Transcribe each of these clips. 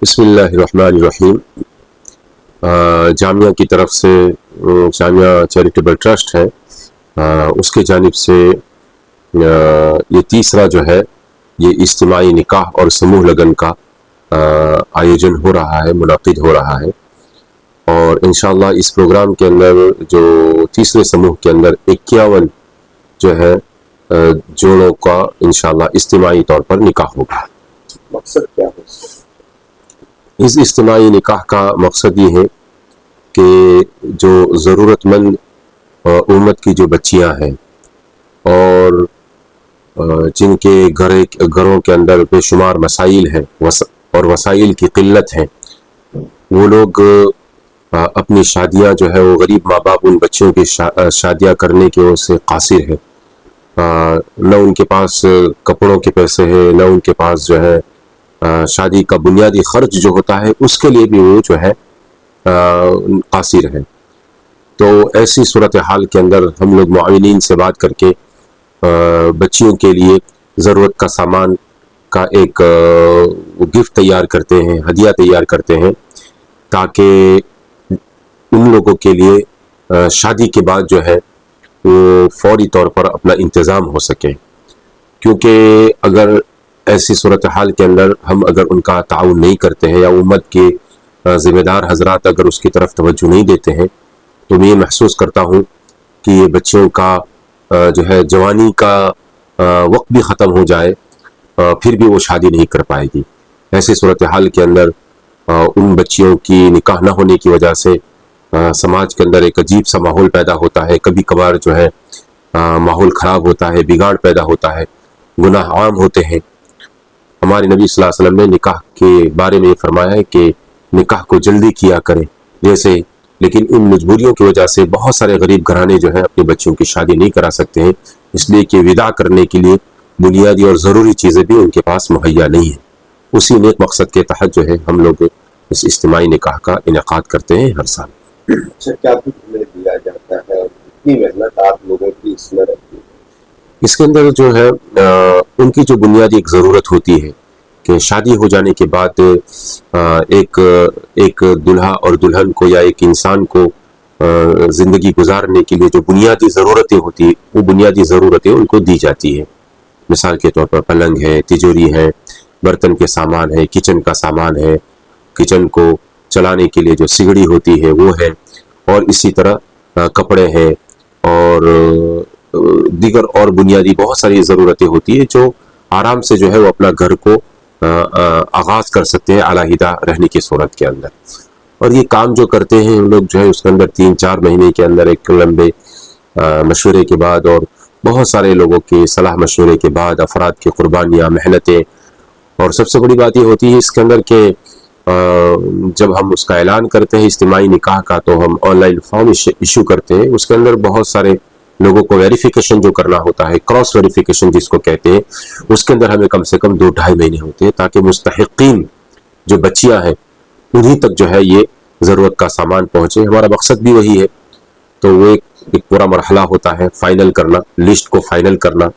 بسم اللہ الرحمن الرحیم۔ جامعہ کی طرف سے جامعہ چیریٹیبل ٹرسٹ ہے، اس کے جانب سے یہ تیسرا جو ہے یہ اجتماعی نکاح اور سموہ لگن کا آیوجن ہو رہا ہے، منعقد ہو رہا ہے، اور انشاءاللہ اس پروگرام کے اندر جو تیسرے سموہ کے اندر 51 جو ہے جوڑوں کا انشاءاللہ اجتماعی طور پر نکاح ہوگا۔ مقصد کیا ہے؟ اس اجتماعی نکاح کا مقصد یہ ہے کہ جو ضرورت مند امت کی جو بچیاں ہیں اور جن کے گھروں کے اندر بے شمار مسائل ہیں اور وسائل کی قلت ہے، وہ لوگ اپنی شادیاں جو ہے وہ غریب ماں باپ ان بچوں کی شادیاں کرنے کے سے قاصر ہے، نہ ان کے پاس کپڑوں کے پیسے ہیں، نہ ان کے پاس جو ہے شادی کا بنیادی خرچ جو ہوتا ہے اس کے لیے بھی وہ جو ہے قاصر ہے۔ تو ایسی صورتحال کے اندر ہم لوگ معاونین سے بات کر کے بچیوں کے لیے ضرورت کا سامان کا ایک گفٹ تیار کرتے ہیں، ہدیہ تیار کرتے ہیں، تاکہ ان لوگوں کے لیے شادی کے بعد جو ہے وہ فوری طور پر اپنا انتظام ہو سکے، کیونکہ اگر ایسی صورتحال کے اندر ہم اگر ان کا تعاون نہیں کرتے ہیں یا امت کے ذمہ دار حضرات اگر اس کی طرف توجہ نہیں دیتے ہیں، تو میں یہ محسوس کرتا ہوں کہ یہ بچوں کا جو ہے جوانی کا وقت بھی ختم ہو جائے، پھر بھی وہ شادی نہیں کر پائے گی۔ ایسی صورتحال کے اندر ان بچیوں کی نکاح نہ ہونے کی وجہ سے سماج کے اندر ایک عجیب سا ماحول پیدا ہوتا ہے، کبھی کبھار جو ہے ماحول خراب ہوتا ہے، بگاڑ پیدا ہوتا ہے، گناہ عام ہوتے ہیں۔ ہمارے نبی صلی اللہ علیہ وسلم نے نکاح کے بارے میں یہ فرمایا ہے کہ نکاح کو جلدی کیا کریں، لیکن ان مجبوریوں کی وجہ سے بہت سارے غریب گھرانے جو ہیں اپنی بچوں کی شادی نہیں کرا سکتے ہیں، اس لیے کہ وداع کرنے کے لیے بنیادی اور ضروری چیزیں بھی ان کے پاس مہیا نہیں ہیں۔ اسی نیک مقصد کے تحت جو ہے ہم لوگ اس اجتماعی نکاح کا انعقاد کرتے ہیں ہر سال۔ اچھا، کیا کچھ دیا جاتا ہے اور کتنی محنت آپ لوگوں کی اس میں رہتی ہے؟ اس کے اندر جو ہے ان کی جو بنیادی ایک ضرورت ہوتی ہے کہ شادی ہو جانے کے بعد ایک دلہا اور دلہن کو یا ایک انسان کو زندگی گزارنے کے لیے جو بنیادی ضرورتیں ہوتی ہیں وہ بنیادی ضرورتیں ان کو دی جاتی ہیں۔ مثال کے طور پر پلنگ ہے، تجوری ہے، برتن کے سامان ہے، کچن کا سامان ہے، کچن کو چلانے کے لیے جو سگڑی ہوتی ہے وہ ہے، اور اسی طرح کپڑے ہیں اور دیگر اور بنیادی بہت ساری ضرورتیں ہوتی ہیں جو آرام سے جو ہے وہ اپنا گھر کو آغاز کر سکتے ہیں علیحدہ رہنے کی صورت کے اندر۔ اور یہ کام جو کرتے ہیں ہم لوگ جو ہے اس کے اندر 3-4 مہینے کے اندر ایک لمبے مشورے کے بعد اور بہت سارے لوگوں کے صلاح مشورے کے بعد، افراد کی قربانیاں، محنتیں، اور سب سے بڑی بات یہ ہوتی ہے اس کے اندر کہ جب ہم اس کا اعلان کرتے ہیں اجتماعی نکاح کا تو ہم آن لائن فارم ایشو کرتے ہیں، اس کے اندر بہت سارے لوگوں کو ویریفیکیشن جو کرنا ہوتا ہے، کراس ویریفیکیشن جس کو کہتے ہیں، اس کے اندر ہمیں کم سے کم 2-2.5 مہینے ہوتے ہیں تاکہ مستحقین جو بچیاں ہیں انہی تک جو ہے یہ ضرورت کا سامان پہنچے۔ ہمارا مقصد بھی وہی ہے، تو وہ ایک پورا مرحلہ ہوتا ہے فائنل کرنا، لسٹ کو فائنل کرنا،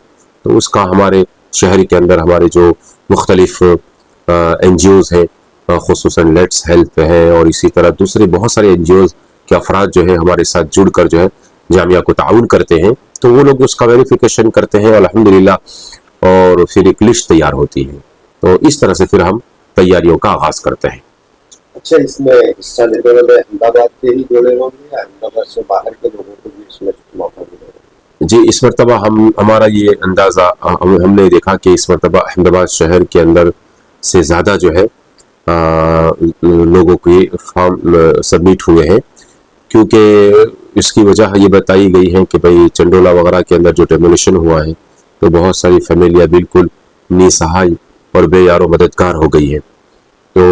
تو اس کا ہمارے شہر کے اندر ہمارے جو مختلف این جی اوز ہیں، خصوصاً لیٹس ہیلپ ہے اور اسی طرح دوسرے بہت سارے این جی اوز کے افراد جو ہے ہمارے ساتھ جڑ کر جو ہے جامعہ کو تعاون کرتے ہیں، تو وہ لوگ اس کا ویریفیکیشن کرتے ہیں الحمدللہ، اور پھر ایک لسٹ تیار ہوتی ہے، تو اس طرح سے پھر ہم تیاریوں کا آغاز کرتے ہیں۔ اچھا، اس میں حصہ لینے والے احمد آباد کے ہی جوڑے ہوں گے یا احمد آباد سے باہر کے لوگوں کو بھی اس میں موقع ملے گا؟ جی، اس مرتبہ ہمارا یہ اندازہ ہم نے دیکھا کہ اس مرتبہ احمد آباد شہر کے اندر سے زیادہ جو ہے لوگوں کے فارم سبمٹ ہوئے ہیں، کیونکہ اس کی وجہ یہ بتائی گئی ہے کہ بھئی چنڈولا وغیرہ کے اندر جو ڈیمولیشن ہوا ہے تو بہت ساری فیملیاں بالکل نِسہائی اور بے یار و مددگار ہو گئی ہیں، تو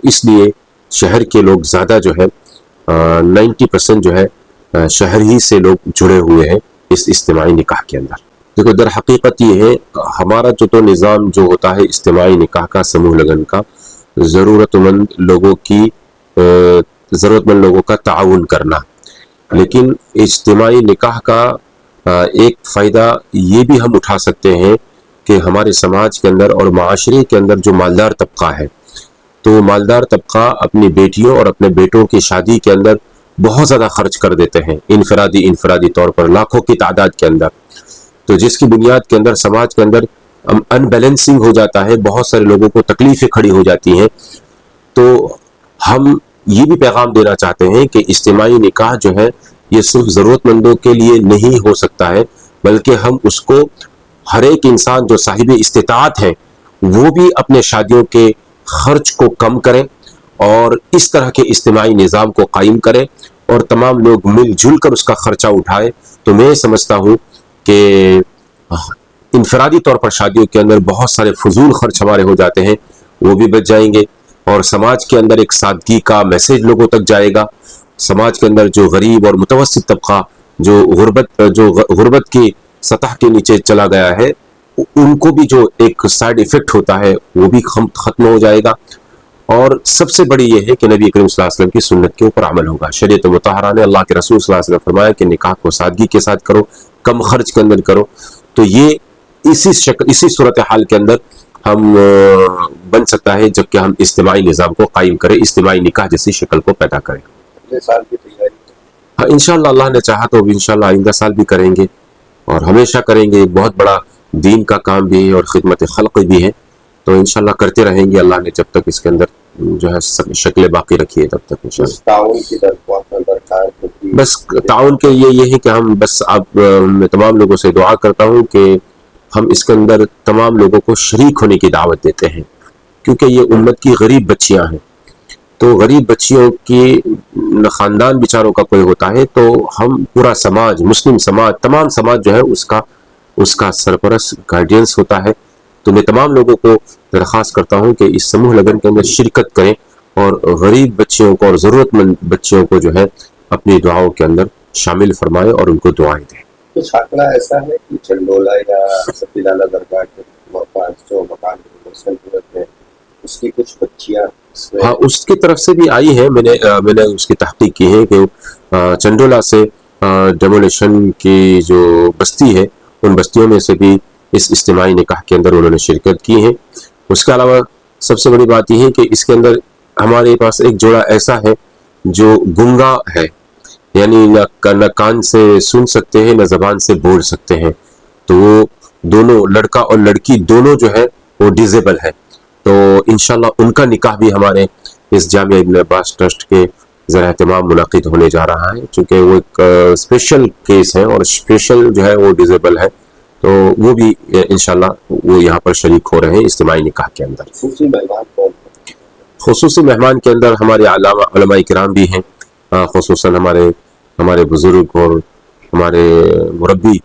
اس لیے شہر کے لوگ زیادہ جو ہے 90% جو ہے شہر ہی سے لوگ جڑے ہوئے ہیں اس اجتماعی نکاح کے اندر۔ دیکھو، در حقیقت یہ ہے ہمارا جو تو نظام جو ہوتا ہے اجتماعی نکاح کا، سموہ لگن کا، ضرورت مند لوگوں کا تعاون کرنا، لیکن اجتماعی نکاح کا ایک فائدہ یہ بھی ہم اٹھا سکتے ہیں کہ ہمارے سماج کے اندر اور معاشرے کے اندر جو مالدار طبقہ ہے تو مالدار طبقہ اپنی بیٹیوں اور اپنے بیٹوں کی شادی کے اندر بہت زیادہ خرچ کر دیتے ہیں، انفرادی طور پر لاکھوں کی تعداد کے اندر، تو جس کی بنیاد کے اندر سماج کے اندر ان بیلنسنگ ہو جاتا ہے، بہت سارے لوگوں کو تکلیفیں کھڑی ہو جاتی ہیں۔ تو ہم یہ بھی پیغام دینا چاہتے ہیں کہ اجتماعی نکاح جو ہے یہ صرف ضرورت مندوں کے لیے نہیں ہو سکتا ہے، بلکہ ہم اس کو ہر ایک انسان جو صاحب استطاعت ہے وہ بھی اپنے شادیوں کے خرچ کو کم کریں اور اس طرح کے اجتماعی نظام کو قائم کریں اور تمام لوگ مل جل کر اس کا خرچہ اٹھائیں۔ تو میں سمجھتا ہوں کہ انفرادی طور پر شادیوں کے اندر بہت سارے فضول خرچ ہمارے ہو جاتے ہیں، وہ بھی بچ جائیں گے، اور سماج کے اندر ایک سادگی کا میسیج لوگوں تک جائے گا۔ سماج کے اندر جو غریب اور متوسط طبقہ جو غربت کی سطح کے نیچے چلا گیا ہے، ان کو بھی جو ایک سائیڈ ایفیکٹ ہوتا ہے وہ بھی ختم ہو جائے گا۔ اور سب سے بڑی یہ ہے کہ نبی کریم صلی اللہ علیہ وسلم کی سنت کے اوپر عمل ہوگا۔ شریعت مطہرہ نے، اللہ کے رسول صلی اللہ علیہ وسلم فرمایا کہ نکاح کو سادگی کے ساتھ کرو، کم خرچ کے اندر کرو۔ تو یہ اسی صورتحال کے اندر ہم بن سکتا ہے جبکہ ہم اجتماعی نظام کو قائم کریں، اجتماعی نکاح جیسی شکل کو پیدا کریں۔ اگلے سال کی تیاری ہاں انشاءاللہ اللہ نے چاہا تو انشاءاللہ آئندہ سال بھی کریں گے اور ہمیشہ کریں گے۔ بہت بڑا دین کا کام بھی ہے اور خدمت خلق بھی ہے، تو انشاءاللہ کرتے رہیں گے، اللہ نے جب تک اس کے اندر جو ہے شکل باقی رکھی ہے تب تک انشاءاللہ۔ تعاون کی درخواست ہوتی ہے، بس تعاون کے یہ ہے کہ ہم بس اب میں تمام لوگوں سے دعا کرتا ہوں کہ ہم اس کے اندر تمام لوگوں کو شریک ہونے کی دعوت دیتے ہیں، کیونکہ یہ امت کی غریب بچیاں ہیں، تو غریب بچیوں کی خاندان بیچاروں کا کوئی ہوتا ہے تو ہم پورا سماج، مسلم سماج، تمام سماج جو ہے اس کا سرپرست گائیڈنس ہوتا ہے۔ تو میں تمام لوگوں کو درخواست کرتا ہوں کہ اس سموہ لگن کے اندر شرکت کریں اور غریب بچیوں کو اور ضرورت مند بچیوں کو جو ہے اپنی دعاؤں کے اندر شامل فرمائیں اور ان کو دعائیں دیں۔ کچھ آنکڑا ایسا ہے کہ چنڈولا یا سفیلالہ درگاہ کے پاس جو مکان ہے اس کی کچھ بچیاں، ہاں اس کی طرف سے بھی آئی ہے، میں نے اس کی تحقیق کی ہے کہ چنڈولا سے ڈیمولیشن کی جو بستی ہے ان بستیوں میں سے بھی اس اجتماعی نکاح کے اندر انہوں نے شرکت کی ہے۔ اس کے علاوہ سب سے بڑی بات یہ ہے کہ اس کے اندر ہمارے پاس ایک جوڑا ایسا ہے جو گنگا ہے، یعنی نہ کان سے سن سکتے ہیں نہ زبان سے بول سکتے ہیں، تو وہ دونوں لڑکا اور لڑکی دونوں جو ہے وہ ڈیزیبل ہے، تو انشاءاللہ ان کا نکاح بھی ہمارے اس جامعہ ابن عباس ٹرسٹ کے زیر اہتمام منعقد ہونے جا رہا ہے، چونکہ وہ ایک اسپیشل کیس ہے اور اسپیشل جو ہے وہ ڈیزیبل ہے، تو وہ بھی انشاءاللہ وہ یہاں پر شریک ہو رہے ہیں اجتماعی نکاح کے اندر۔ خصوصی مہمان کون ہیں؟ خصوصی مہمان کے اندر ہمارے علماء کرام بھی ہیں، خصوصاً ہمارے بزرگ اور ہمارے مربی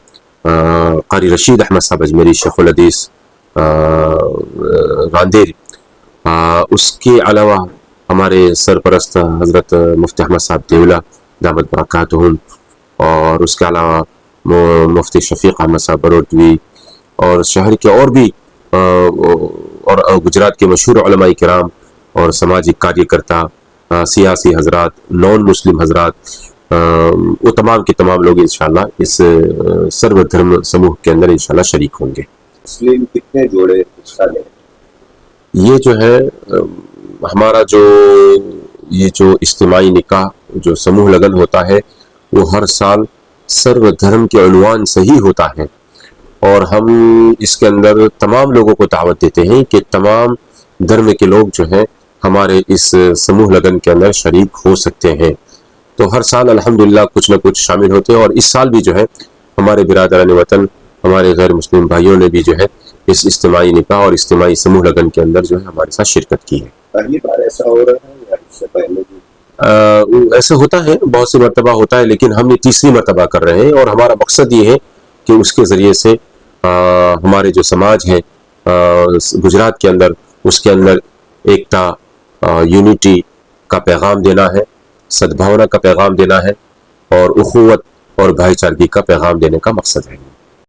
قاری رشید احمد صاحب اجمیری شیخ الحدیث راندیر، اس کے علاوہ ہمارے سرپرست حضرت مفتی احمد صاحب دیولہ دامت برکاتہم، اور اس کے علاوہ مفتی شفیق احمد صاحب بروٹوی، اور شہر کے اور بھی اور گجرات کے مشہور علماء کرام اور سماجی کاریہ کرتا، سیاسی حضرات، نان مسلم حضرات، وہ تمام کے تمام لوگ انشاءاللہ اس سرو دھرم سموہ کے اندر انشاءاللہ شریک ہوں گے۔ مسلم کتنے جوڑے حصہ لیں؟ یہ جو ہے ہمارا یہ جو اجتماعی نکاح جو سموہ لگن ہوتا ہے وہ ہر سال سرو دھرم کے عنوان سے ہی ہوتا ہے، اور ہم اس کے اندر تمام لوگوں کو دعوت دیتے ہیں کہ تمام دھرم کے لوگ جو ہیں ہمارے اس سموہ لگن کے اندر شریک ہو سکتے ہیں۔ تو ہر سال الحمدللہ کچھ نہ کچھ شامل ہوتے ہیں، اور اس سال بھی جو ہے ہمارے برادران وطن، ہمارے غیر مسلم بھائیوں نے بھی جو ہے اس اجتماعی نکاح اور اجتماعی سموہ لگن کے اندر جو ہے ہمارے ساتھ شرکت کی ہے۔ پہلی بار ایسا ہو رہا ہے یا اس سے پہلے بھی؟ ایسا ہوتا ہے، بہت سی مرتبہ ہوتا ہے، لیکن ہم یہ تیسری مرتبہ کر رہے ہیں، اور ہمارا مقصد یہ ہے کہ اس کے ذریعے سے ہمارے جو سماج ہے گجرات کے اندر، اس کے اندر ایکتا، یونٹی کا پیغام دینا ہے، سدبھاونا کا پیغام دینا ہے، اور اخوت اور بھائی چارگی کا پیغام دینے کا مقصد ہے۔